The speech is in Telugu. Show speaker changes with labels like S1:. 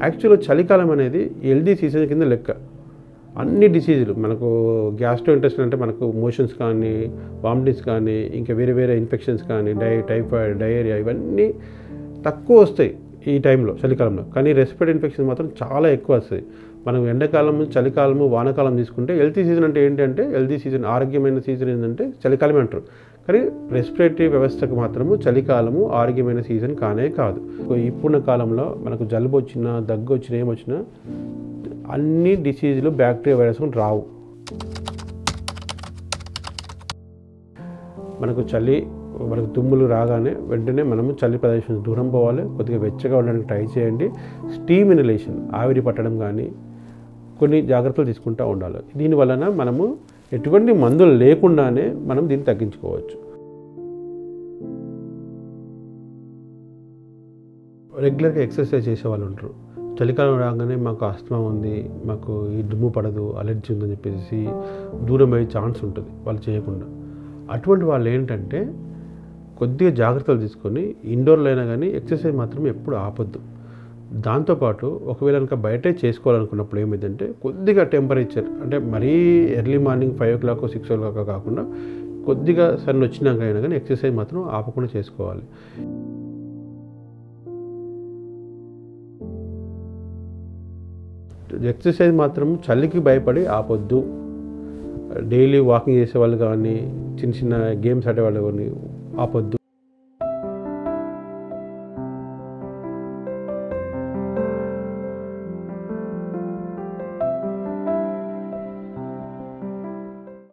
S1: యాక్చువల్గా చలికాలం అనేది హెల్దీ సీజన్ కింద లెక్క. అన్ని డిసీజులు మనకు గ్యాస్ట్రో ఇంటెస్టైనల్ అంటే మనకు మోషన్స్ కానీ, వామిటింగ్స్ కానీ, ఇంకా వేరే వేరే ఇన్ఫెక్షన్స్ కానీ, టైఫాయిడ్, డయేరియా ఇవన్నీ తక్కువ వస్తాయి ఈ టైంలో చలికాలంలో. కానీ రెస్పిరేటరీ ఇన్ఫెక్షన్ మాత్రం చాలా ఎక్కువ వస్తాయి. మనం ఎండాకాలం, చలికాలము, వానాకాలం తీసుకుంటే హెల్తీ సీజన్ అంటే ఏంటంటే హెల్తీ సీజన్, ఆరోగ్యమైన సీజన్ ఏంటంటే చలికాలమే అంటారు. కానీ రెస్పిరేటరీ వ్యవస్థకు మాత్రము చలికాలము ఆరోగ్యమైన సీజన్ కానే కాదు. ఇప్పుడున్న కాలంలో మనకు జలుబు వచ్చినా, దగ్గు వచ్చినా, ఏమొచ్చినా అన్ని డిసీజులు బ్యాక్టీరియా వైరస్ రావు. మనకు తుమ్ములు రాగానే వెంటనే మనము చలి ప్రదేశం దూరం పోవాలి. కొద్దిగా వెచ్చగా ఉండడానికి ట్రై చేయండి. స్టీమ్ ఇన్హలేషన్, ఆవిరి పట్టడం కానీ కొన్ని జాగ్రత్తలు తీసుకుంటూ ఉండాలి. దీనివలన మనము ఎటువంటి మందులు లేకుండానే మనం దీన్ని తగ్గించుకోవచ్చు. రెగ్యులర్గా ఎక్సర్సైజ్ చేసే వాళ్ళు ఉంటారు. చలికాలం రాగానే మాకు ఆస్తమా ఉంది, మాకు ఈ దుమ్ము పడదు, అలర్జీ ఉందని చెప్పేసి దూరం అయ్యే ఛాన్స్ ఉంటుంది వాళ్ళు చేయకుండా. అటువంటి వాళ్ళు ఏంటంటే కొద్దిగా జాగ్రత్తలు తీసుకొని ఇండోర్లో అయినా కానీ ఎక్సర్సైజ్ మాత్రం ఎప్పుడు ఆపొద్దు. దాంతోపాటు ఒకవేళ కనుక బయటే చేసుకోవాలనుకున్నప్పుడు ఏమైందంటే కొద్దిగా టెంపరేచర్ అంటే మరీ ఎర్లీ మార్నింగ్ 5 o'clock 6 o'clock కాకుండా కొద్దిగా సన్ వచ్చినాక అయినా కానీ ఎక్సర్సైజ్ మాత్రం ఆపకుండా చేసుకోవాలి. ఎక్సర్సైజ్ మాత్రం చలికి భయపడి ఆపొద్దు. డైలీ వాకింగ్ చేసేవాళ్ళు కానీ, చిన్న చిన్న గేమ్స్ ఆడేవాళ్ళు కానీ ఆపొద్దు.